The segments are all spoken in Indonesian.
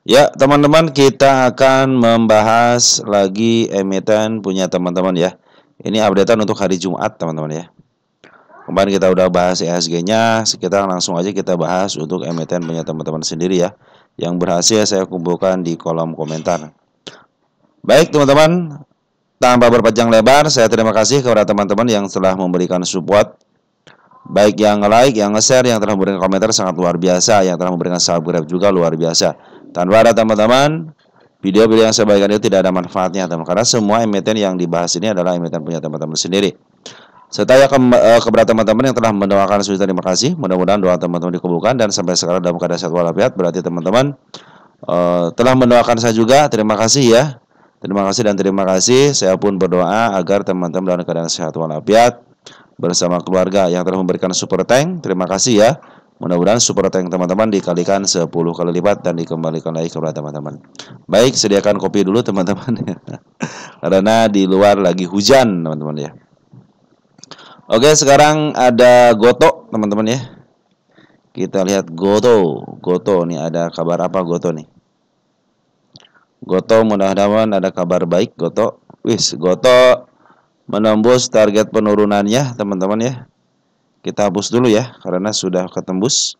Ya, teman-teman, kita akan membahas lagi emiten punya teman-teman ya. Ini updatean untuk hari Jumat, teman-teman ya. Kemarin kita udah bahas ESG-nya, sekitar langsung aja kita bahas untuk emiten punya teman-teman sendiri ya. Yang berhasil saya kumpulkan di kolom komentar. Baik, teman-teman, tanpa berpanjang lebar, saya terima kasih kepada teman-teman yang telah memberikan support. Baik yang like, yang nge-share, yang telah memberikan komentar sangat luar biasa, yang telah memberikan subscribe juga luar biasa. Tanpa ada teman-teman, video-video yang saya bagikan itu tidak ada manfaatnya, teman. Karena semua emiten yang dibahas ini adalah emiten punya teman-teman sendiri. Saya kepada teman-teman yang telah mendoakan, sudah terima kasih. Mudah-mudahan doa teman-teman dikabulkan dan sampai sekarang dalam keadaan sehat walafiat. Berarti teman-teman telah mendoakan saya juga. Terima kasih ya. Terima kasih dan terima kasih. Saya pun berdoa agar teman-teman dalam keadaan sehat walafiat bersama keluarga yang telah memberikan super tank. Terima kasih ya. Mudah-mudahan super tank teman-teman dikalikan 10 kali lipat dan dikembalikan lagi kepada teman-teman. Baik, sediakan kopi dulu teman-teman. Karena di luar lagi hujan, teman-teman ya. Oke, sekarang ada Goto, teman-teman ya. Kita lihat Goto. Goto nih, ada kabar apa Goto nih? Goto, mudah-mudahan ada kabar baik Goto. Goto menembus target penurunannya, teman-teman ya. Kita hapus dulu ya, karena sudah ketembus.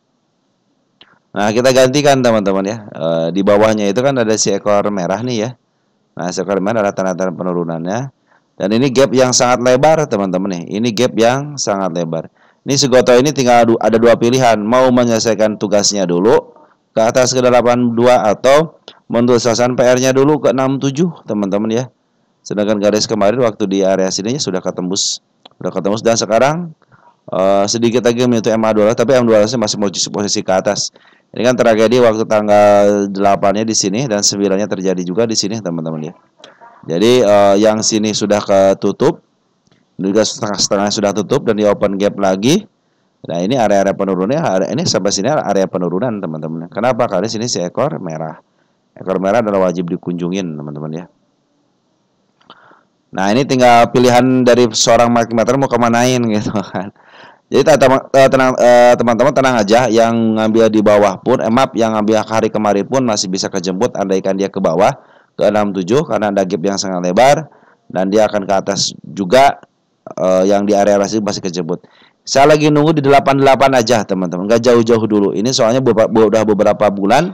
Nah, kita gantikan teman-teman ya. Di bawahnya itu kan ada si ekor merah nih ya. Nah, si ekor merah ada tanda-tanda penurunannya. Dan ini gap yang sangat lebar teman-teman nih. Ini gap yang sangat lebar. Ini si Goto ini tinggal ada dua pilihan. Mau menyelesaikan tugasnya dulu ke atas ke 82 atau menyelesaikan PR-nya dulu ke 67 teman-teman ya. Sedangkan garis kemarin waktu di area sininya sudah ketembus. Dan sekarang sedikit lagi menyentuh MA12, tapi MA12 masih posisi ke atas. Ini kan tragedi waktu tanggal 8-nya di sini dan 9-nya terjadi juga di sini teman-teman ya. Jadi yang sini sudah ketutup, juga setengah-setengah sudah tutup dan di open gap lagi. Nah, ini area-area penurunannya, ini sampai sini area penurunan teman-teman. Kenapa? Karena sini si ekor merah. Ekor merah adalah wajib dikunjungin teman-teman ya. Nah, ini tinggal pilihan dari seorang market maker mau kemanain gitu kan. Jadi teman-teman tenang aja, yang ngambil di bawah pun, maaf, yang ngambil hari kemarin pun masih bisa kejemput andaikan dia ke bawah ke 67 karena ada gap yang sangat lebar dan dia akan ke atas juga, yang di area masih kejemput. Saya lagi nunggu di 88 aja teman-teman, nggak jauh-jauh dulu. Ini soalnya udah beberapa bulan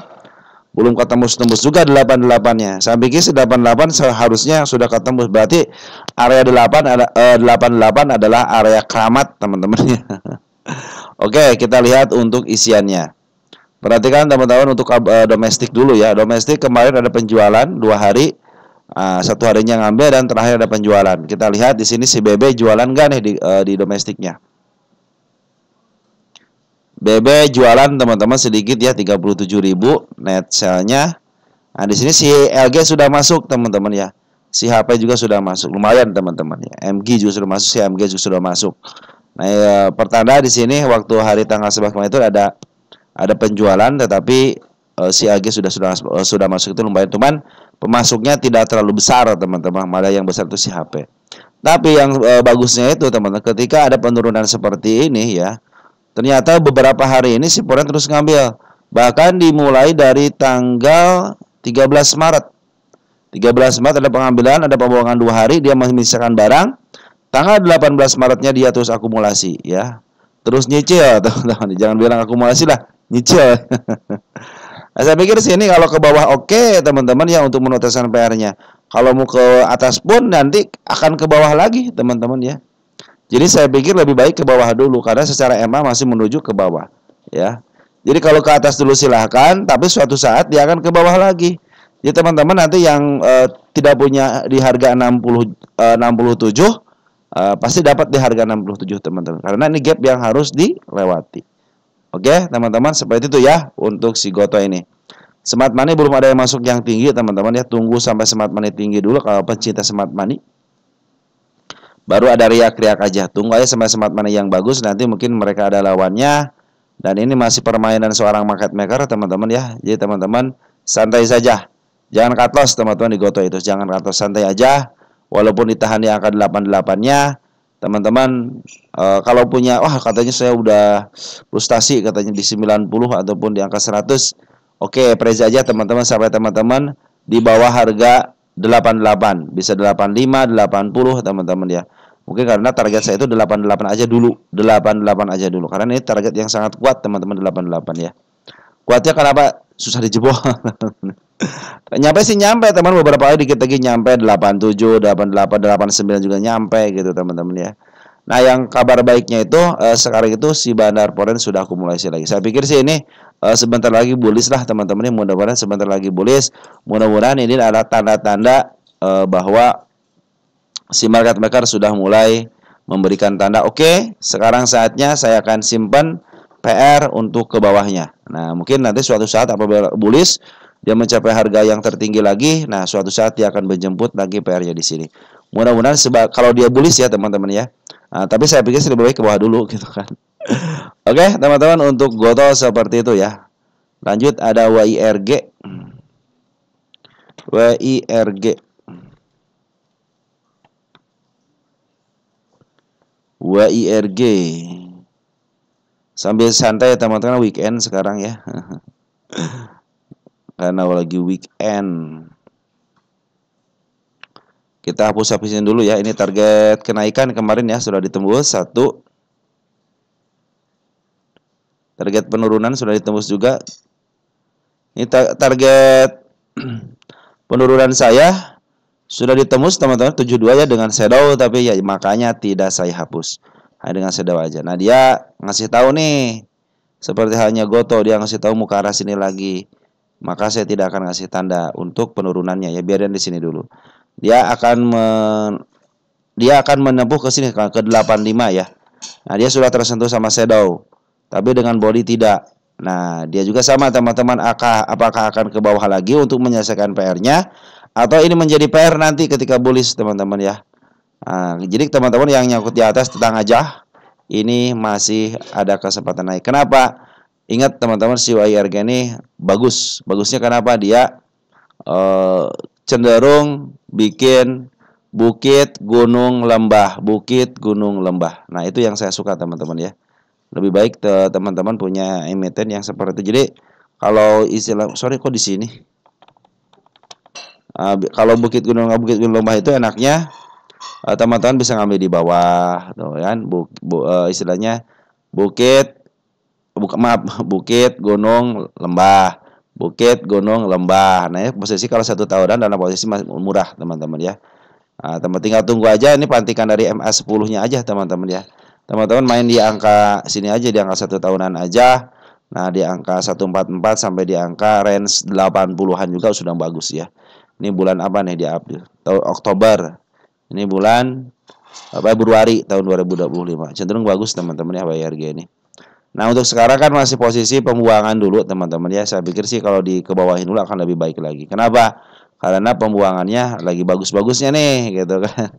belum ketembus juga 88-nya. Saya pikir 88 seharusnya sudah ketembus. Berarti area 88 adalah area keramat teman-teman. Oke, kita lihat untuk isiannya. Perhatikan teman-teman untuk domestik dulu ya. Domestik kemarin ada penjualan 2 hari. Satu harinya ngambil dan terakhir ada penjualan. Kita lihat di sini si BB jualan nggak nih di domestiknya. BB jualan teman-teman sedikit ya, 37.000 net sell-nya. Nah, di sini si LG sudah masuk teman-teman ya. Si HP juga sudah masuk. Lumayan teman-teman ya. MG juga sudah masuk, si MG juga sudah masuk. Nah, ya, pertanda di sini waktu hari tanggal 11 kemarin itu ada penjualan, tetapi si LG sudah masuk itu lumayan. Cuman pemasuknya tidak terlalu besar teman-teman. Malah yang besar itu si HP. Tapi yang bagusnya itu teman-teman, ketika ada penurunan seperti ini ya, ternyata beberapa hari ini si Forex terus ngambil. Bahkan dimulai dari tanggal 13 Maret. 13 Maret ada pengambilan, ada pembuangan 2 hari, dia masih menyisakan barang. Tanggal 18 Maretnya dia terus akumulasi ya. Terus nyicil, teman-teman. Jangan bilang akumulasi lah, nyicil. Nah, saya pikir sini kalau ke bawah oke, teman-teman ya, untuk menuntaskan PR-nya. Kalau mau ke atas pun nanti akan ke bawah lagi, teman-teman ya. Jadi saya pikir lebih baik ke bawah dulu karena secara EMA masih menuju ke bawah ya. Jadi kalau ke atas dulu silahkan, tapi suatu saat dia akan ke bawah lagi. Jadi teman-teman nanti yang tidak punya di harga 67 pasti dapat di harga 67 teman-teman. Karena ini gap yang harus dilewati. Oke, teman-teman, seperti itu ya untuk si Goto ini. Smart money belum ada yang masuk yang tinggi teman-teman ya. Tunggu sampai smart money tinggi dulu kalau pencinta smart money. Baru ada riak-riak aja. Tunggu aja sampai smart money yang bagus, nanti mungkin mereka ada lawannya. Dan ini masih permainan seorang market maker teman-teman ya. Jadi teman-teman santai saja. Jangan cut loss teman-teman di Goto itu. Jangan cut loss, santai aja. Walaupun ditahan di angka 88-nya, teman-teman kalau punya, wah katanya saya udah frustasi katanya di 90 ataupun di angka 100. Oke, presi aja teman-teman sampai teman-teman di bawah harga 88. Bisa 85, 80 teman-teman ya. Mungkin karena target saya itu 88 aja dulu. 88 aja dulu. Karena ini target yang sangat kuat teman-teman 88 ya. Kuatnya kenapa? Susah dijebol. Nyampe sih nyampe teman, beberapa kali dikit lagi nyampe 87, 88, 89 juga nyampe gitu teman-teman ya. Nah, yang kabar baiknya itu sekarang itu si Bandar Foreign sudah akumulasi lagi. Saya pikir sih ini sebentar lagi bullish lah teman-teman ya. Mudah-mudahan sebentar lagi bullish. Mudah-mudahan ini adalah tanda-tanda bahwa si market maker sudah mulai memberikan tanda oke, sekarang saatnya saya akan simpan PR untuk ke bawahnya. Nah, mungkin nanti suatu saat apabila bullish dia mencapai harga yang tertinggi lagi, nah suatu saat dia akan menjemput lagi PR-nya di sini. Mudah-mudahan kalau dia bullish ya teman-teman ya. Nah, tapi saya pikir lebih baik ke bawah dulu gitu kan. Oke, teman-teman, untuk goto seperti itu ya. Lanjut ada WIRG. WIRG. WIRG. Sambil santai ya teman-teman, weekend sekarang ya. Karena lagi weekend. Kita hapus-hapusin dulu ya. Ini target kenaikan kemarin ya sudah ditembus 1. Target penurunan sudah ditembus juga. Ini target penurunan saya sudah ditembus teman-teman 72 ya dengan shadow, tapi ya makanya tidak saya hapus. Hanya dengan shadow aja. Nah, dia ngasih tahu nih seperti halnya goto, dia ngasih tahu mau ke arah sini lagi. Maka saya tidak akan ngasih tanda untuk penurunannya ya, biarin di sini dulu. Dia akan menempuh ke sini ke 85 ya. Nah, dia sudah tersentuh sama shadow, tapi dengan body tidak. Nah, dia juga sama teman-teman, apakah akan ke bawah lagi untuk menyelesaikan PR-nya atau ini menjadi PR nanti ketika bullish teman-teman ya. Nah, jadi teman-teman yang nyangkut di atas tenang aja. Ini masih ada kesempatan naik. Kenapa? Ingat teman-teman, si WIRG ini bagus. Bagusnya kenapa? Dia cenderung bikin bukit, gunung, lembah, bukit, gunung, lembah. Nah, itu yang saya suka teman-teman ya. Lebih baik teman-teman punya emiten yang seperti itu. Jadi kalau istilah, sorry kok di sini. Kalau bukit, gunung, lembah itu enaknya teman-teman bisa ngambil di bawah, tuh kan? Istilahnya bukit, bukit, gunung, lembah, bukit, gunung, lembah. Nah, ya, posisi kalau 1 tahunan dalam posisi masih murah teman-teman ya. Nah, teman tinggal tunggu aja ini pantikan dari MA10-nya aja teman-teman ya. Teman-teman main di angka sini aja, di angka 1 tahunan aja. Nah, di angka 144 sampai di angka range 80-an juga sudah bagus ya. Ini bulan apa nih di April? Oktober. Ini bulan Februari tahun 2025. Cenderung bagus teman-teman ya WIRG ini. Nah, untuk sekarang kan masih posisi pembuangan dulu teman-teman ya. Saya pikir sih kalau di ke bawahin dulu akan lebih baik lagi. Kenapa? Karena pembuangannya lagi bagus-bagusnya nih gitu kan.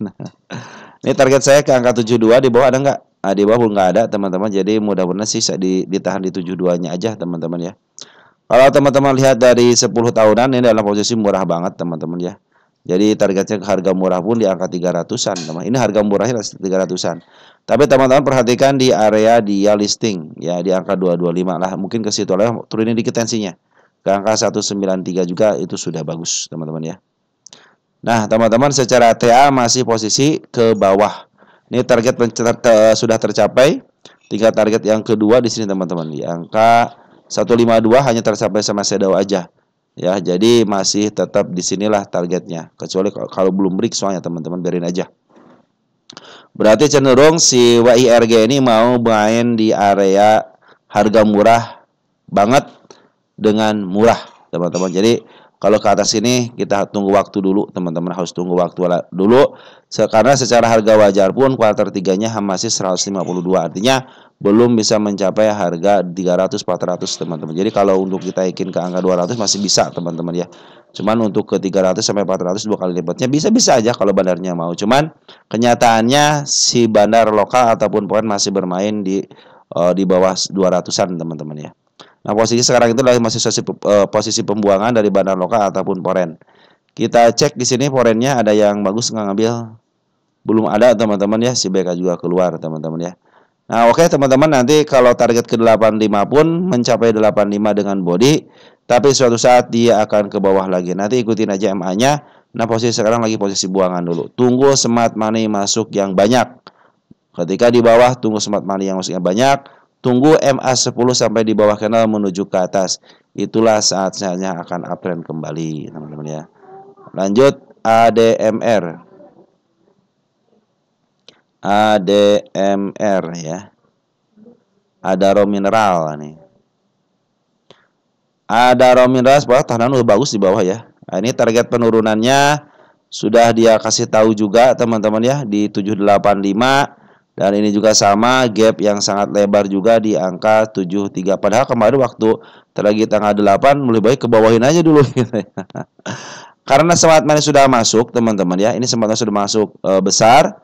Ini target saya ke angka 72, di bawah ada nggak? Nah, di bawah belum nggak ada teman-teman. Jadi mudah-mudahan sih ditahan di 72-nya aja teman-teman ya. Kalau teman-teman lihat dari 10 tahunan ini dalam posisi murah banget teman-teman ya. Jadi targetnya harga murah pun di angka 300-an teman. Ini harga murahnya 300-an. Tapi teman-teman perhatikan di area dia listing ya di angka 225 lah. Mungkin ke situ lah, turunin dikit tensinya. Ke angka 193 juga itu sudah bagus teman-teman ya. Nah, teman-teman secara TA masih posisi ke bawah. Ini target sudah tercapai. Tinggal target yang kedua di sini teman-teman. Di angka 152 hanya tercapai sama shadow aja. Ya, jadi masih tetap di sinilah targetnya. Kecuali kalau belum break soalnya teman-teman, biarin aja. Berarti cenderung si WIRG ini mau main di area harga murah banget dengan murah teman-teman. Jadi kalau ke atas ini kita tunggu waktu dulu teman-teman, harus tunggu waktu dulu. Karena secara harga wajar pun kuartal 3-nya masih 152. Artinya belum bisa mencapai harga 300-400 teman-teman. Jadi kalau untuk kita ikin ke angka 200 masih bisa teman-teman ya. Cuman untuk ke 300 sampai 400 2 kali lipatnya bisa-bisa aja kalau bandarnya mau. Cuman kenyataannya si bandar lokal ataupun poin masih bermain di bawah 200-an teman-teman ya. Nah, posisi sekarang itu masih posisi pembuangan dari bandar lokal ataupun poren. Kita cek di sini porennya ada yang bagus nggak ngambil? Belum ada teman-teman ya. Si BK juga keluar teman-teman ya. Nah, oke teman-teman, nanti kalau target ke 85 pun mencapai 85 dengan body, tapi suatu saat dia akan ke bawah lagi. Nanti ikutin aja MA-nya. Nah, posisi sekarang lagi posisi buangan dulu. Tunggu smart money masuk yang banyak. Ketika di bawah, tunggu smart money yang masuk yang banyak. Tunggu MA10 sampai di bawah candle menuju ke atas. Itulah saat-saatnya akan uptrend kembali, teman-teman ya. Lanjut ADMR. ADMR ya. Adaro Mineral nih. Adaro Mineral bawah tahanan udah bagus di bawah ya. Nah, ini target penurunannya sudah dia kasih tahu juga teman-teman ya di 785. Dan ini juga sama, gap yang sangat lebar juga di angka 73. Padahal kemarin waktu terlagi tanggal 8 lebih baik ke bawahin aja dulu gitu ya. Karena smart money sudah masuk teman-teman ya. Ini smart money sudah masuk besar.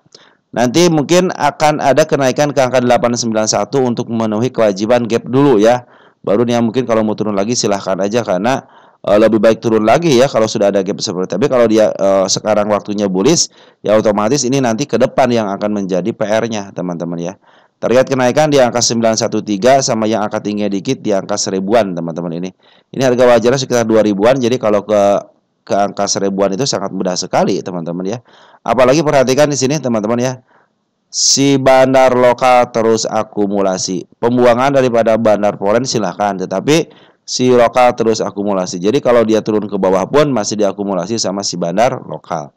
Nanti mungkin akan ada kenaikan ke angka 891 untuk memenuhi kewajiban gap dulu ya. Baru nih mungkin kalau mau turun lagi silahkan aja karena lebih baik turun lagi ya kalau sudah ada gap seperti itu. Tapi kalau dia sekarang waktunya bullish, ya otomatis ini nanti ke depan yang akan menjadi PR-nya teman-teman ya. Target kenaikan di angka 913 sama yang angka tingginya dikit di angka 1000-an teman-teman ini. Ini harga wajarnya sekitar 2000-an, jadi kalau ke angka 1000-an itu sangat mudah sekali teman-teman ya. Apalagi perhatikan di sini teman-teman ya. Si bandar lokal terus akumulasi. Pembuangan daripada bandar foreign silahkan, tetapi si lokal terus akumulasi. Jadi kalau dia turun ke bawah pun masih diakumulasi sama si bandar lokal.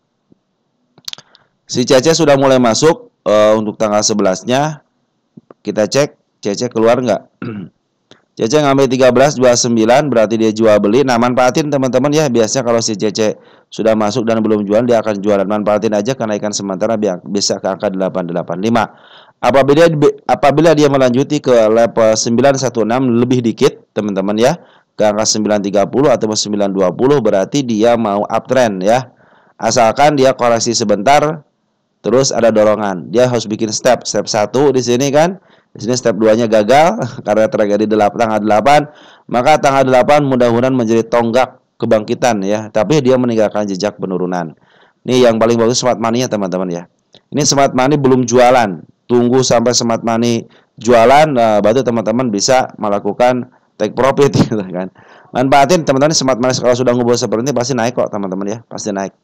Si CC sudah mulai masuk untuk tanggal 11-nya. Kita cek CC keluar nggak? CC ngambil 13.29 berarti dia jual beli. Nah, manfaatin teman-teman ya. Biasanya kalau si CC sudah masuk dan belum jual, dia akan jualan. Manfaatin aja kenaikan sementara bisa ke angka 885. Apabila dia melanjuti ke level 916 lebih dikit, teman-teman ya, ke angka 930 atau 920 berarti dia mau uptrend ya. Asalkan dia koreksi sebentar terus ada dorongan. Dia harus bikin step 1 di sini kan. Di sini step 2-nya gagal karena terjadi tanggal 8, maka tanggal 8 mudah-mudahan menjadi tonggak kebangkitan ya, tapi dia meninggalkan jejak penurunan. Ini yang paling bagus smart money-nya teman-teman ya. Ini smart money belum jualan. Tunggu sampai smart money jualan, baru teman-teman bisa melakukan take profit gitu kan. Manfaatin teman-teman smart money kalau sudah ngumpul seperti ini pasti naik kok teman-teman ya, pasti naik.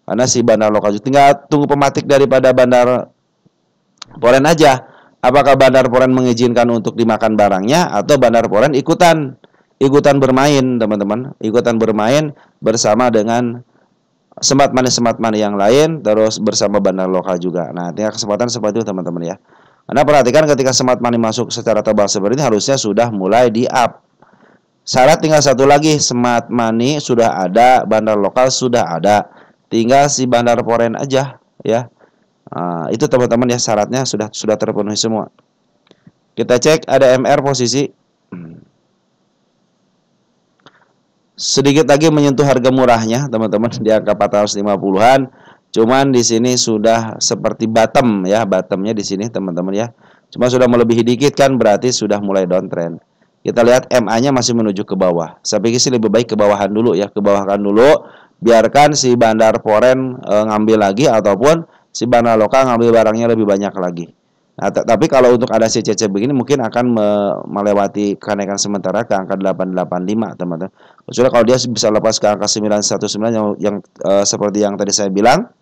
Karena si bandar lokal tinggal tunggu pematik daripada bandar foreign aja. Apakah bandar foreign mengizinkan untuk dimakan barangnya atau bandar foreign ikutan bermain teman-teman, ikutan bermain bersama dengan smart money yang lain, terus bersama bandar lokal juga. Nah, tinggal kesempatan seperti itu teman-teman ya. Anda perhatikan ketika smart money masuk secara tebal seperti ini harusnya sudah mulai di up. Syarat tinggal satu lagi, smart money sudah ada, bandar lokal sudah ada, tinggal si bandar foreign aja ya. Itu teman-teman ya, syaratnya sudah terpenuhi semua. Kita cek ada MR posisi sedikit lagi menyentuh harga murahnya teman-teman di angka 450-an. Cuman di sini sudah seperti bottom ya, bottomnya di sini teman-teman ya. Cuma sudah melebihi dikit kan berarti sudah mulai downtrend. Kita lihat MA-nya masih menuju ke bawah. Saya pikir sih lebih baik ke bawahan dulu ya, ke bawahan dulu. Biarkan si bandar foreign ngambil lagi ataupun si bandar lokal ngambil barangnya lebih banyak lagi. Nah, tapi kalau untuk ada CCC begini mungkin akan melewati kenaikan sementara ke angka 885 teman-teman. Kecuali kalau dia bisa lepas ke angka 919 yang seperti yang tadi saya bilang,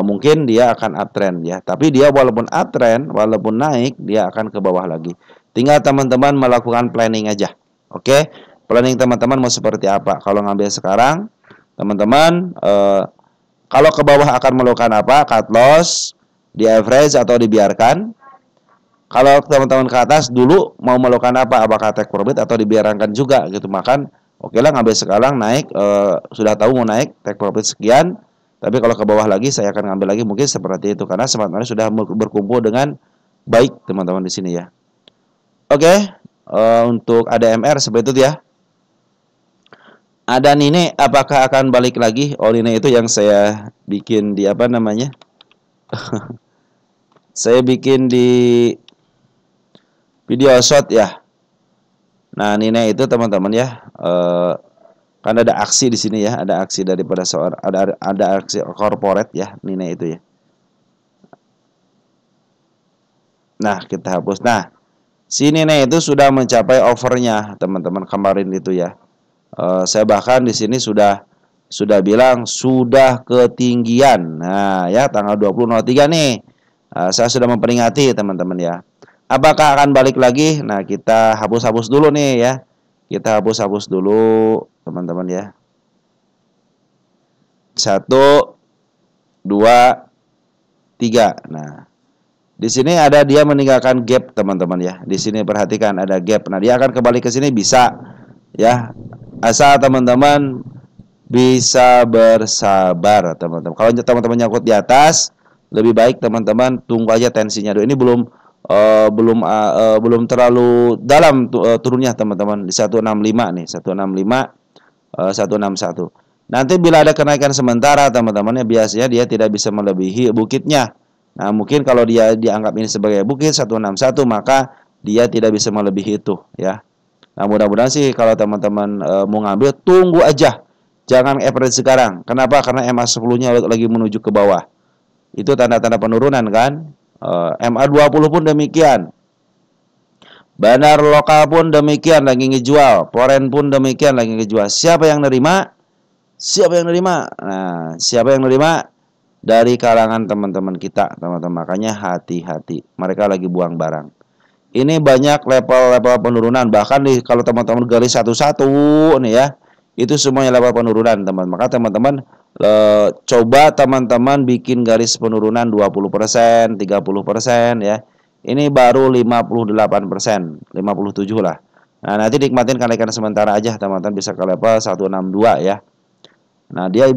mungkin dia akan uptrend ya. Tapi dia walaupun uptrend, walaupun naik, dia akan ke bawah lagi. Tinggal teman-teman melakukan planning aja. Oke? Planning teman-teman mau seperti apa? Kalau ngambil sekarang, teman-teman kalau ke bawah akan melakukan apa? Cut loss, di average atau dibiarkan. Kalau teman-teman ke atas dulu mau melakukan apa? Apakah take profit atau dibiarkan juga gitu. Makan oke lah ngambil sekarang naik, sudah tahu mau naik take profit sekian. Tapi kalau ke bawah lagi saya akan ngambil lagi mungkin seperti itu karena smart money sudah berkumpul dengan baik teman-teman di sini ya. Oke, untuk ADMR seperti itu ya. Ada Nine, apakah akan balik lagi? Oh, Nine itu yang saya bikin di apa namanya? Saya bikin di video short ya. Nah, Nine itu teman-teman ya, kan ada aksi di sini ya, ada aksi daripada seorang, ada aksi corporate ya, Nine itu ya. Nah, kita hapus. Nah, si Nine itu sudah mencapai overnya teman-teman kemarin itu ya. Saya bahkan di sini sudah bilang sudah ketinggian. Nah, ya tanggal 20.03 nih. Saya sudah memperingati teman-teman ya. Apakah akan balik lagi? Nah, kita hapus-hapus dulu nih ya. Kita hapus-hapus dulu teman-teman ya. 1, 2, 3. Nah, di sini ada dia meninggalkan gap teman-teman ya. Di sini perhatikan ada gap. Nah, dia akan kembali ke sini bisa ya. Asal teman-teman bisa bersabar teman-teman. Kalau teman-teman nyangkut di atas, lebih baik teman-teman tunggu aja tensinya dulu. Ini belum terlalu dalam turunnya teman-teman. Di 165 nih, 165 161. Nanti bila ada kenaikan sementara teman-teman ya, biasanya dia tidak bisa melebihi bukitnya. Nah, mungkin kalau dia dianggap ini sebagai bukit 161, maka dia tidak bisa melebihi itu ya. Nah, mudah-mudahan sih kalau teman-teman mau ngambil, tunggu aja. Jangan average sekarang. Kenapa? Karena MA10-nya lagi menuju ke bawah. Itu tanda-tanda penurunan kan. MA20 pun demikian. Bandar lokal pun demikian lagi ngejual. Foreign pun demikian lagi ngejual. Siapa yang nerima? Siapa yang nerima? Nah, siapa yang nerima? Dari kalangan teman-teman kita, teman-teman. Makanya hati-hati. Mereka lagi buang barang. Ini banyak level-level penurunan. Bahkan kalau teman-teman gali satu-satu nih ya, itu semuanya level penurunan teman. Maka teman-teman coba teman-teman bikin garis penurunan 20%, 30% ya. Ini baru 58%, 57 lah. Nah, nanti nikmatin kenaikan sementara aja teman-teman, bisa ke level 162 ya. Nah, dia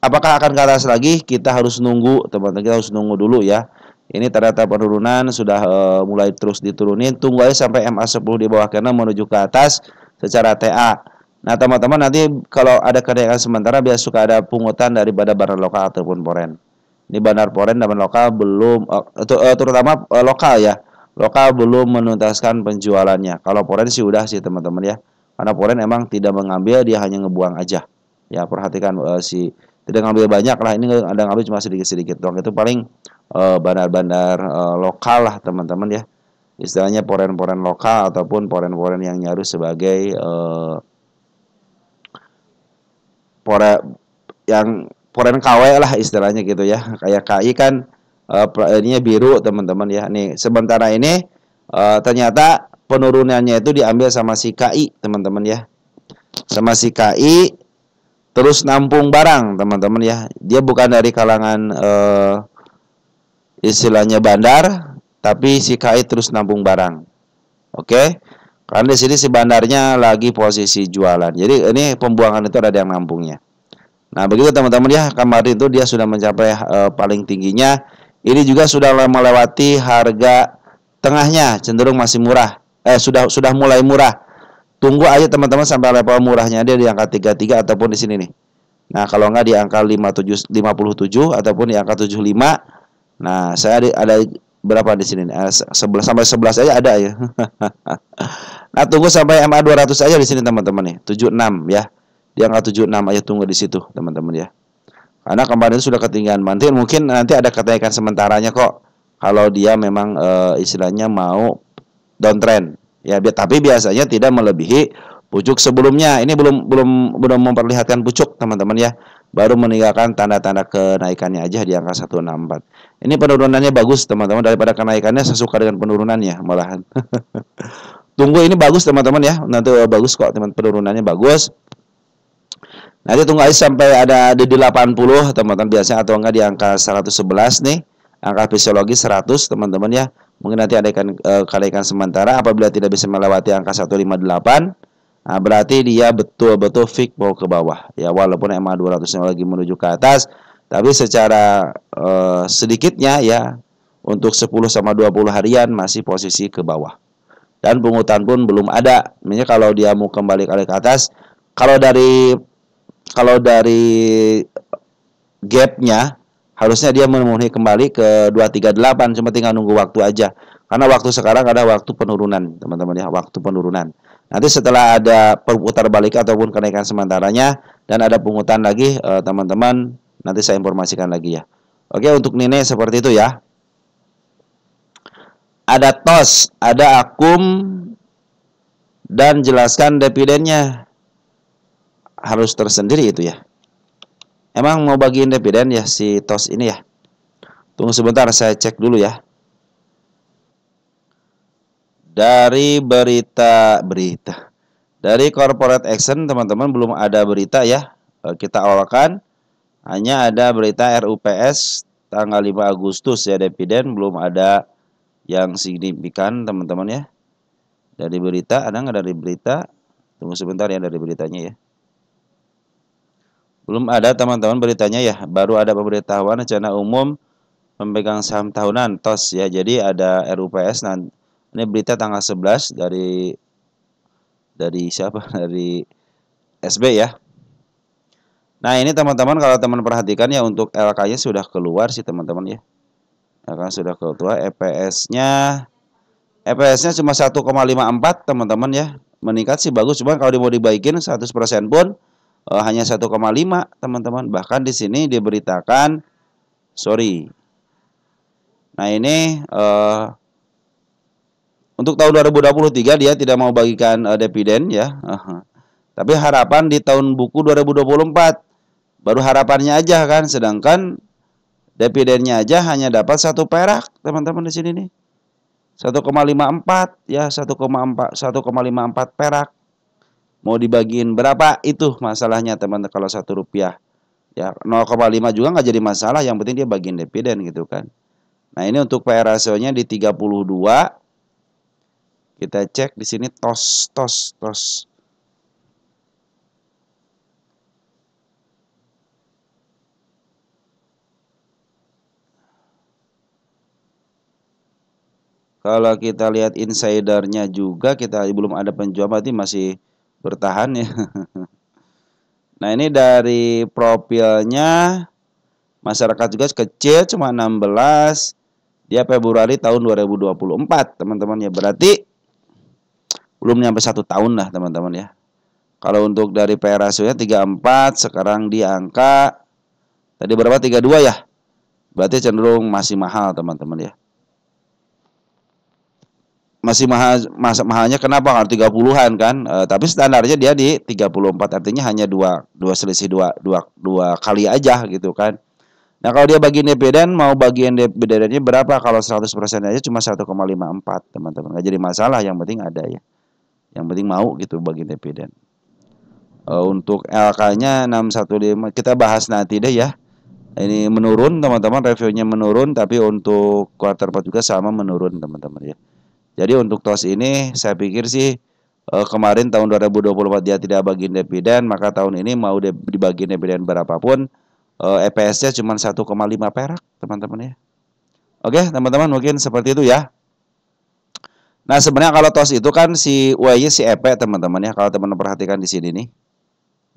apakah akan ke atas lagi? Kita harus nunggu teman-teman, kita harus nunggu dulu ya. Ini tanda-tanda penurunan sudah mulai terus diturunin. Tunggu aja sampai MA10 di bawah karena menuju ke atas secara TA. Nah, teman-teman nanti kalau ada kenaikan sementara biasa suka ada pungutan daripada bandar lokal ataupun foreign. Ini bandar foreign dan bandar lokal belum terutama lokal ya. Lokal belum menuntaskan penjualannya. Kalau foreign sih udah sih teman-teman ya. Karena foreign emang tidak mengambil, dia hanya ngebuang aja. Ya, perhatikan tidak ngambil banyak lah, ini ada ngambil cuma sedikit-sedikit doang. Itu paling bandar-bandar lokal lah teman-teman ya. Istilahnya foreign lokal ataupun foreign yang nyaru sebagai foreign KW lah istilahnya gitu ya. Kayak KI kan ininya biru teman-teman ya. Nih sementara ini ternyata penurunannya itu diambil sama si KI teman-teman ya. Sama si KI terus nampung barang teman-teman ya. Dia bukan dari kalangan istilahnya bandar, tapi si KI terus nampung barang. Oke. Karena di sini si bandarnya lagi posisi jualan. Jadi ini pembuangan itu ada yang nampungnya. Nah, begitu teman-teman ya. Kemarin itu dia sudah mencapai paling tingginya. Ini juga sudah melewati harga tengahnya, cenderung masih murah. Sudah mulai murah. Tunggu aja teman-teman sampai level murahnya dia di angka 33 ataupun di sini nih. Nah, kalau nggak di angka 57 ataupun di angka 75. Nah, saya ada berapa di sini nih? 11 sampai 11 aja ada ya. Nah, tunggu sampai MA 200 aja di sini teman-teman nih. 76 ya. Di angka 76 aja, tunggu di situ teman-teman ya. Karena kemarin sudah ketinggian. Mungkin nanti ada kenaikan sementaranya kok. Kalau dia memang istilahnya mau downtrend. Ya, tapi biasanya tidak melebihi pucuk sebelumnya. Ini belum memperlihatkan pucuk, teman-teman ya. Baru meninggalkan tanda-tanda kenaikannya aja di angka 164. Ini penurunannya bagus, teman-teman, daripada kenaikannya saya suka dengan penurunannya malahan. Tunggu, ini bagus, teman-teman ya. Nanti bagus kok, teman, penurunannya bagus. Nanti tunggu aja sampai ada di 80, teman-teman, biasanya, atau enggak di angka 111 nih. Angka fisiologis 100, teman-teman ya. Mungkin nanti ada kenaikan sementara apabila tidak bisa melewati angka 158. Nah, berarti dia betul-betul fix mau ke bawah. Ya, walaupun MA 200 lagi menuju ke atas, tapi secara sedikitnya ya untuk 10 sama 20 harian masih posisi ke bawah. Dan pungutan pun belum ada. Misalnya kalau dia mau kembali ke atas, kalau dari gapnya harusnya dia memenuhi kembali ke 238, cuma tinggal nunggu waktu aja. Karena waktu sekarang ada waktu penurunan, teman-teman ya, waktu penurunan. Nanti setelah ada perputar balik ataupun kenaikan sementaranya dan ada pungutan lagi, teman-teman, nanti saya informasikan lagi ya. Oke, untuk Nine seperti itu ya. Ada TOS, ada akum, dan jelaskan dividennya. harus tersendiri itu ya. Emang mau bagiin dividen ya si TOS ini ya. Tunggu sebentar saya cek dulu ya. Dari berita dari corporate action teman-teman belum ada berita ya. Kita awalkan hanya ada berita RUPS tanggal 5 Agustus ya, dividen belum ada yang signifikan teman-teman ya. Dari berita ada nggak dari berita? Tunggu sebentar ya dari beritanya ya. Belum ada teman-teman beritanya ya. Baru ada pemberitahuan rencana umum pemegang saham tahunan TOS ya. Jadi ada RUPS nanti. Ini berita tanggal 11 dari siapa? Dari SB ya. Nah, ini teman-teman kalau teman perhatikan ya untuk LK-nya sudah keluar sih teman-teman ya. LK sudah keluar, EPS-nya cuma 1,54 teman-teman ya. Meningkat sih bagus, cuma kalau mau dibaikin 100% pun hanya 1,5 teman-teman. Bahkan di sini diberitakan sorry. Nah, ini untuk tahun 2023 dia tidak mau bagikan dividen ya. Tapi harapan di tahun buku 2024 baru harapannya aja kan, sedangkan dividennya aja hanya dapat 1 perak teman-teman di sini nih. 1,54 ya, 1,54 perak. Mau dibagiin berapa itu masalahnya teman-teman kalau 1 rupiah. Ya 0,5 juga nggak jadi masalah, yang penting dia bagiin dividen gitu kan. Nah, ini untuk PR rasionya di 32. Kita cek di sini TOS. Kalau kita lihat insidernya juga kita belum ada penjual, berarti masih bertahan ya. Nah, ini dari profilnya masyarakat juga kecil cuma 16. Dia Februari tahun 2024 teman-teman ya. Berarti belum nyampe 1 tahun lah teman-teman ya. Kalau untuk dari PR rasionya 34, sekarang di angka tadi berapa? 32 ya. Berarti cenderung masih mahal teman-teman ya. Masih mahalnya kenapa? Kalau 30-an kan. Tapi standarnya dia di 34, artinya hanya selisih dua kali aja gitu kan. Nah, kalau dia bagiin dividen, mau bagian dividennya berapa? Kalau 100% aja cuma 1,54 teman-teman. Nggak jadi masalah, yang penting ada ya. Yang penting mau gitu bagian dividen. Untuk LK-nya 615 kita bahas nanti deh ya. Ini menurun teman-teman, reviewnya menurun, tapi untuk quarter 4 juga sama menurun teman-teman ya. Jadi untuk TOS ini saya pikir sih kemarin tahun 2024 dia tidak bagiin dividen, maka tahun ini mau dibagiin dividen berapapun EPS-nya cuma 1,5 perak teman-teman ya. Oke teman-teman, mungkin seperti itu ya. Nah, sebenarnya kalau TOS itu kan si Y-nya si EP teman-teman ya. Kalau teman-teman perhatikan di sini nih.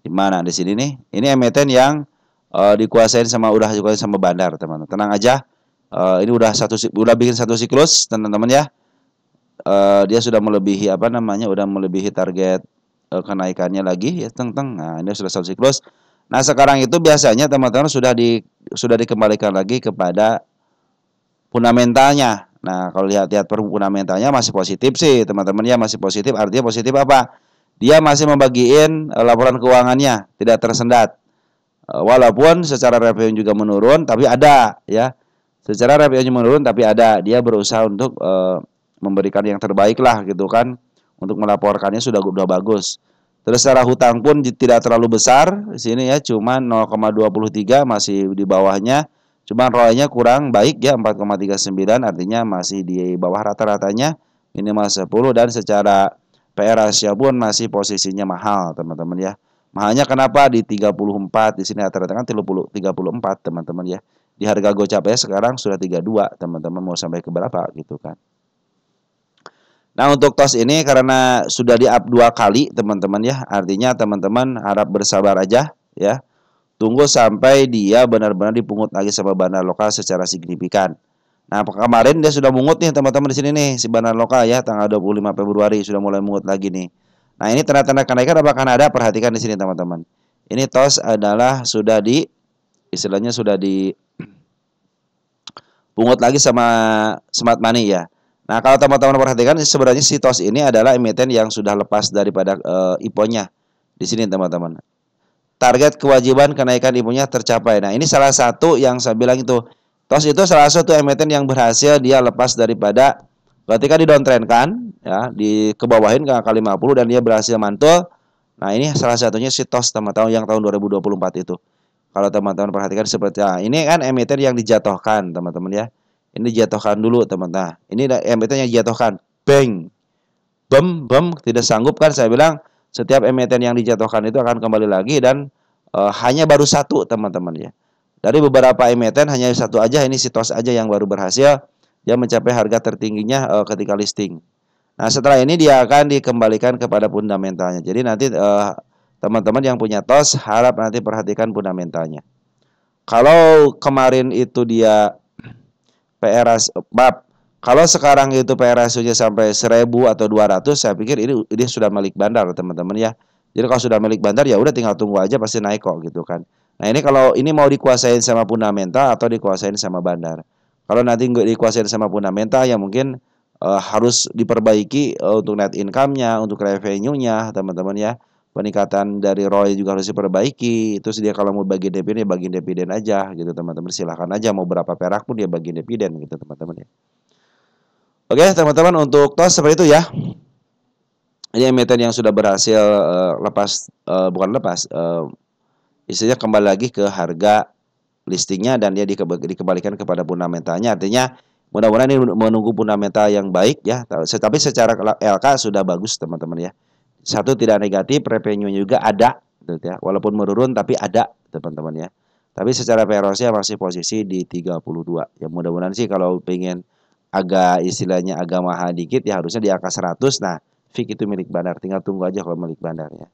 Di mana di sini nih? Ini emiten yang dikuasain udah dikuasain sama bandar teman-teman. Tenang aja. Ini udah bikin satu siklus teman-teman ya. Dia sudah melebihi udah melebihi target kenaikannya lagi ya Nah, ini sudah satu siklus. Nah, sekarang itu biasanya teman-teman sudah dikembalikan lagi kepada fundamentalnya. Nah, kalau lihat fundamentalnya masih positif sih teman-teman ya, masih positif. Artinya positif apa? Dia masih membagiin laporan keuangannya, tidak tersendat. Walaupun secara revenue juga menurun, tapi ada ya. Secara revenue menurun tapi ada. Dia berusaha untuk memberikan yang terbaik lah gitu kan, untuk melaporkannya sudah bagus. Terus secara hutang pun tidak terlalu besar di sini ya, cuma 0,23, masih di bawahnya. Cuma ROE-nya kurang baik ya, 4,39, artinya masih di bawah rata-ratanya minimal 10, dan secara PR ratio pun masih posisinya mahal teman-teman ya. Mahalnya kenapa? Di 34, di sini rata-rata kan 34 teman-teman ya. Di harga gocap ya sekarang sudah 32 teman-teman, mau sampai ke berapa gitu kan. Nah, untuk TOS ini karena sudah di-up 2 kali teman-teman ya, artinya teman-teman harap bersabar aja ya. Tunggu sampai dia benar-benar dipungut lagi sama bandar lokal secara signifikan. Nah, kemarin dia sudah mungut nih teman-teman di sini nih si bandar lokal ya, tanggal 25 Februari sudah mulai mungut lagi nih. Nah, ini tanda-tanda kenaikan apakah ada? Perhatikan di sini teman-teman. Ini TOS adalah sudah pungut lagi sama Smart Money ya. Nah, kalau teman-teman perhatikan sebenarnya si TOS ini adalah emiten yang sudah lepas daripada IPO-nya. Di sini teman-teman. target kewajiban kenaikan imunnya tercapai. Nah, ini salah satu yang saya bilang itu. TOS itu salah satu emiten yang berhasil dia lepas daripada ketika di downtrend kan, ya, di kebawahin ke angka 50 dan dia berhasil mantul. Nah, ini salah satunya si TOS teman-teman yang tahun 2024 itu. Kalau teman-teman perhatikan seperti ini kan emiten yang dijatuhkan, teman-teman ya. Ini dijatuhkan dulu, teman-teman. Nah, ini emiten yang dijatuhkan. Bang. Bem, tidak sanggup kan saya bilang setiap emiten yang dijatuhkan itu akan kembali lagi dan hanya baru satu, teman-teman ya. Dari beberapa emiten hanya satu aja, ini si TOS aja yang baru berhasil dia mencapai harga tertingginya ketika listing. Nah, setelah ini dia akan dikembalikan kepada fundamentalnya. Jadi nanti teman-teman yang punya TOS harap nanti perhatikan fundamentalnya. Kalau kemarin itu dia PR kalau sekarang itu PR ratio-nya sampai 1000 atau 200, saya pikir ini sudah milik bandar, teman-teman ya. Jadi kalau sudah milik bandar ya udah tinggal tunggu aja pasti naik kok gitu kan. Nah, ini kalau ini mau dikuasain sama fundamental atau dikuasain sama bandar. Kalau nanti nggak dikuasain sama fundamental ya mungkin harus diperbaiki untuk net income-nya, untuk revenue-nya, teman-teman ya. Peningkatan dari ROI juga harus diperbaiki. Terus dia kalau mau bagi dividen ya bagi dividen aja gitu, teman-teman. Silahkan aja mau berapa perak pun dia bagi dividen gitu, teman-teman ya. Oke, teman-teman, untuk TOS seperti itu ya. Ini emiten yang sudah berhasil istilahnya kembali lagi ke harga listingnya dan dia dikembalikan kepada fundamentalnya. Artinya mudah-mudahan ini menunggu fundamental yang baik ya. Tapi secara LK sudah bagus, teman-teman ya. Satu tidak negatif, revenue juga ada, gitu ya. Walaupun menurun tapi ada, teman-teman ya. Tapi secara PROC masih posisi di 32. Ya mudah-mudahan sih kalau pengen agak istilahnya agak mahal dikit ya harusnya di angka 100. Nah, FIK itu milik bandar, tinggal tunggu aja kalau milik bandar ya.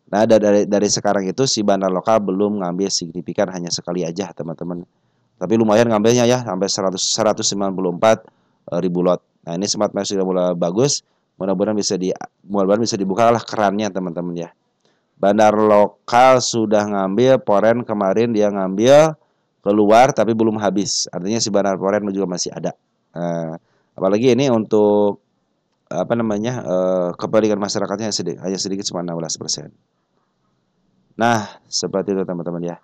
Nah, dari sekarang itu si bandar lokal belum ngambil signifikan, hanya sekali aja, teman-teman. Tapi lumayan ngambilnya ya, sampai 194 ribu lot. Nah, ini smart match sudah mulai bagus. Mudah-mudahan bisa dibuka lah kerannya, teman-teman ya. Bandar lokal sudah ngambil, Poren kemarin dia ngambil keluar tapi belum habis. Artinya si bandar Poren juga masih ada. Apalagi ini untuk kepanikan masyarakatnya hanya sedikit cuma 16%. Nah, seperti itu teman-teman ya.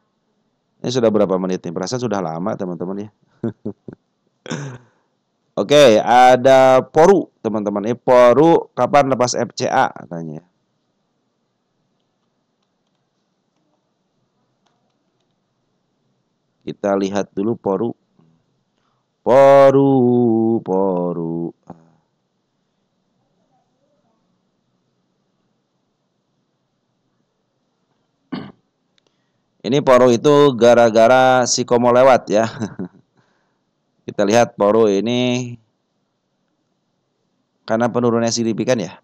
Ini sudah berapa menit nih? Perasaan sudah lama teman-teman ya. Oke, ada Poru teman-teman. Ini Poru kapan lepas FCA katanya. Kita lihat dulu Poru. Ini Poru itu gara-gara si Komo lewat ya. Kita lihat Poru ini karena penurunannya signifikan ya.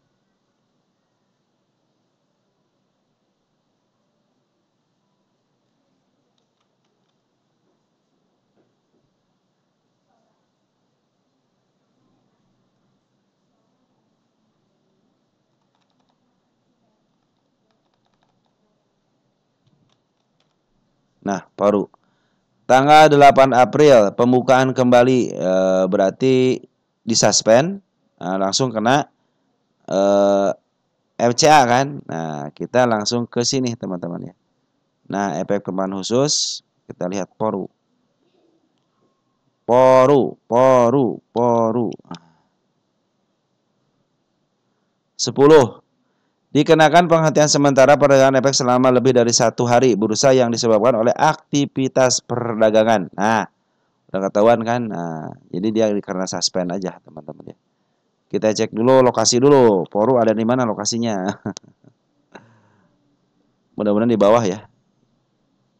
Nah, Poru. Tanggal 8 April pembukaan kembali berarti disuspend, langsung kena FCA kan. Nah, kita langsung ke sini teman-teman ya. Nah, efek perubahan khusus kita lihat Poru. 10. Dikenakan penghentian sementara perdagangan efek selama lebih dari 1 hari bursa yang disebabkan oleh aktivitas perdagangan. Nah, udah ketahuan kan? Nah, jadi dia karena suspend aja, teman-teman ya. Kita cek dulu lokasi dulu. Poru ada di mana lokasinya? Mudah-mudahan di bawah ya.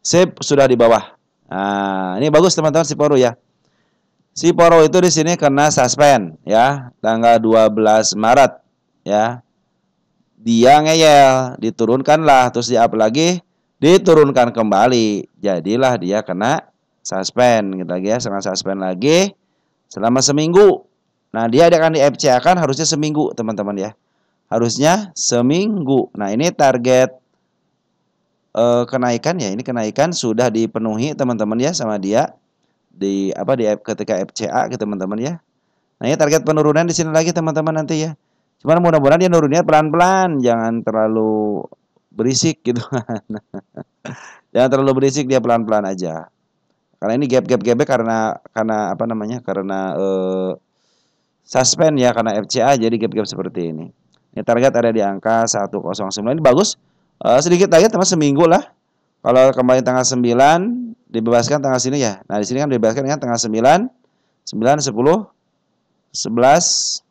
Sip, sudah di bawah. Nah, ini bagus teman-teman si Poru ya. Si Poru itu di sini kena suspend ya, tanggal 12 Maret ya. Dia ngeyel, diturunkanlah, terus di-up lagi, diturunkan kembali. Jadilah dia kena suspend gitu lagi ya, suspend lagi selama seminggu. Nah, dia akan di FCA kan harusnya seminggu, teman-teman ya. Harusnya seminggu. Nah, ini target kenaikan ya. Ini kenaikan sudah dipenuhi, teman-teman ya, sama dia ketika FCA gitu, teman-teman ya. Nah, ini target penurunan di sini lagi, teman-teman nanti ya. Cuman mudah-mudahan dia nurunnya pelan-pelan, jangan terlalu berisik gitu. Jangan terlalu berisik, dia pelan-pelan aja. Karena ini gap karena apa namanya? Karena suspend ya, karena FCA jadi gap seperti ini. Ini target ada di angka 109. Ini bagus. Sedikit target teman seminggu lah. Kalau kembali tanggal 9 dibebaskan tanggal sini ya. Nah, di sini kan dibebaskan kan tanggal 9, 9, 10, 11,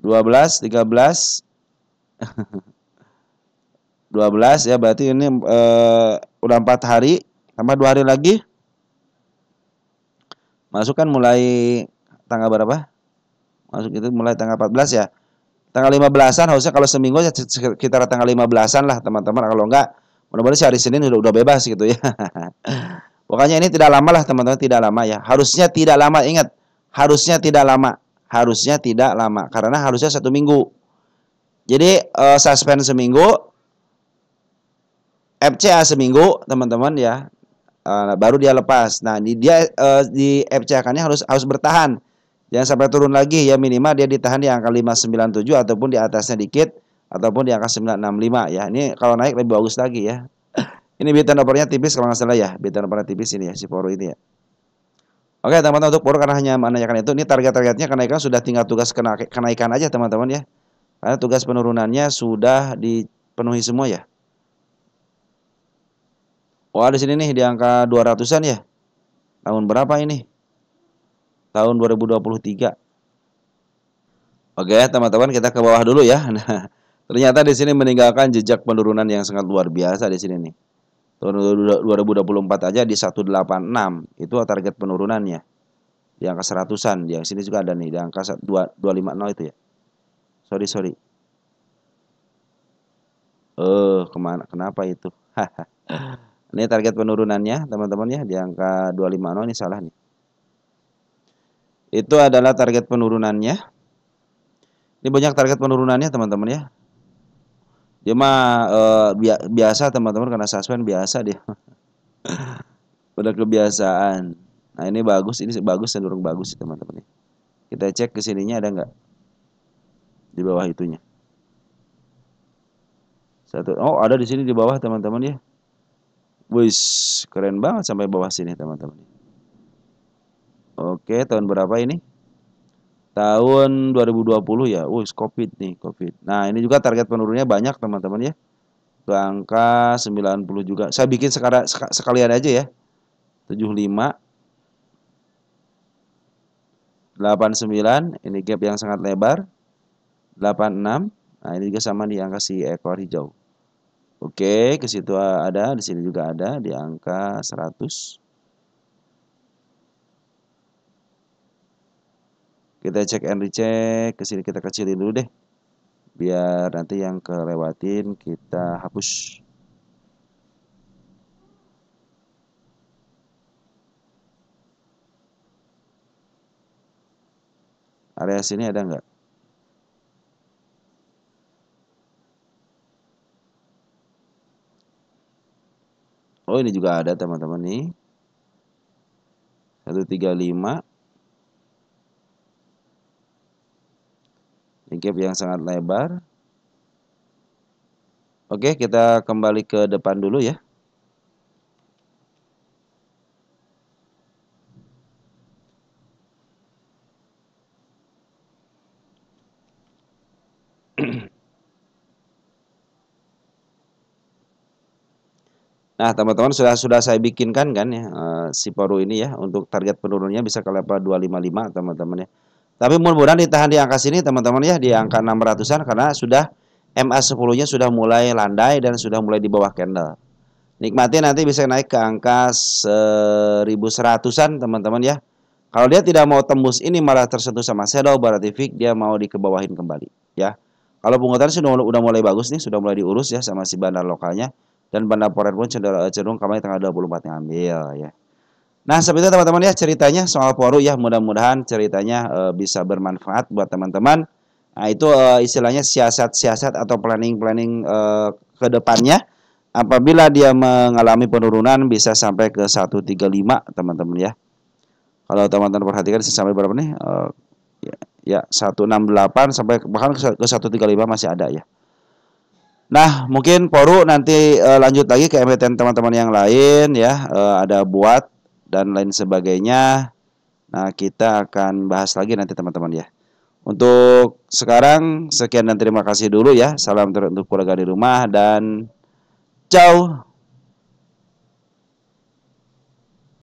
12, 13, 12 ya, berarti ini udah 4 hari tambah 2 hari lagi. Masuk kan mulai tanggal berapa? Masuk itu mulai tanggal 14 ya. Tanggal 15-an harusnya, kalau seminggu ya sekitar tanggal 15-an lah teman-teman. Kalau enggak, mudah-mudahan hari Senin udah bebas gitu ya. Pokoknya ini tidak lama lah teman-teman, tidak lama ya. Harusnya tidak lama, ingat. Harusnya tidak lama. Harusnya tidak lama karena harusnya 1 minggu. Jadi suspend seminggu, FCA seminggu teman-teman ya. Baru dia lepas. Nah, dia di FCA-nya harus bertahan. Jangan sampai turun lagi ya, minimal dia ditahan di angka 597 ataupun di atasnya dikit ataupun di angka 965 ya. Ini kalau naik lebih bagus lagi ya. Ini beta nomornya tipis kalau nggak salah ya. Beta nomornya tipis ini ya, si Poro ini ya. Oke teman-teman, untuk Poro karena hanya menanyakan itu, ini target-targetnya kenaikan sudah, tinggal tugas kenaikan aja teman-teman ya. Karena tugas penurunannya sudah dipenuhi semua ya. Wah, di sini nih di angka 200-an ya. Tahun berapa ini? Tahun 2023. Oke, teman-teman, kita ke bawah dulu ya. Nah, ternyata di sini meninggalkan jejak penurunan yang sangat luar biasa di sini nih. Tahun 2024 aja di 186. Itu target penurunannya. Di angka 100-an. Yang sini juga ada nih di angka 250 itu ya. Sorry. Kemana? Kenapa itu? Ini target penurunannya teman-teman ya, di angka 250. Ini salah nih. Itu adalah target penurunannya. Ini banyak target penurunannya teman-teman ya. Dia mah biasa teman-teman, karena suspend biasa dia. Udah kebiasaan. Nah, ini bagus, cenderung bagus teman-teman. Kita cek ke sininya ada nggak di bawah itunya. Oh, ada di sini di bawah teman-teman ya. Wih, keren banget sampai bawah sini teman-teman. Oke, tahun berapa ini? Tahun 2020 ya. Wih, COVID nih, COVID. Nah, ini juga target penurunnya banyak teman-teman ya. Ke angka 90 juga. Saya bikin sekalian aja ya. 75, 89, ini gap yang sangat lebar. 86. Nah, ini juga sama di angka si ekor hijau. Oke, ke situ ada, di sini juga ada di angka 100. Kita cek and recheck, ke sini kita kecilin dulu deh. Biar nanti yang kelewatin kita hapus. Area sini ada nggak? Oh, ini juga ada teman-teman nih. 135. Ini gap yang sangat lebar. Oke, kita kembali ke depan dulu ya. Nah, teman-teman, sudah saya bikinkan kan ya, si Paru ini ya, untuk target penurunnya bisa ke level 255 teman-teman ya. Tapi mudah-mudahan ditahan di angka sini teman-teman ya, di angka 600-an, karena sudah MA10-nya sudah mulai landai dan sudah mulai di bawah candle. Nikmati, nanti bisa naik ke angka 1100-an teman-teman ya. Kalau dia tidak mau tembus ini, malah tersentuh sama shadow, berarti fix dia mau dikebawahin kembali ya. Kalau penguatan sudah mulai bagus nih, sudah mulai diurus ya sama si bandar lokalnya. Dan bandar foreign pun cenderung kemarin tanggal 24 yang ambil ya. Nah, seperti itu teman-teman ya ceritanya soal Poru ya. Mudah-mudahan ceritanya bisa bermanfaat buat teman-teman. Nah, itu istilahnya siasat-siasat atau planning-planning ke depannya. Apabila dia mengalami penurunan bisa sampai ke 135 teman-teman ya. Kalau teman-teman perhatikan sampai berapa nih? Ya 168 sampai bahkan ke 135 masih ada ya. Nah, mungkin Poru nanti lanjut lagi ke MPTN teman-teman yang lain ya. Ada buat dan lain sebagainya. Nah, kita akan bahas lagi nanti teman-teman ya. Untuk sekarang sekian dan terima kasih dulu ya. Salam teruntuk keluarga di rumah dan ciao.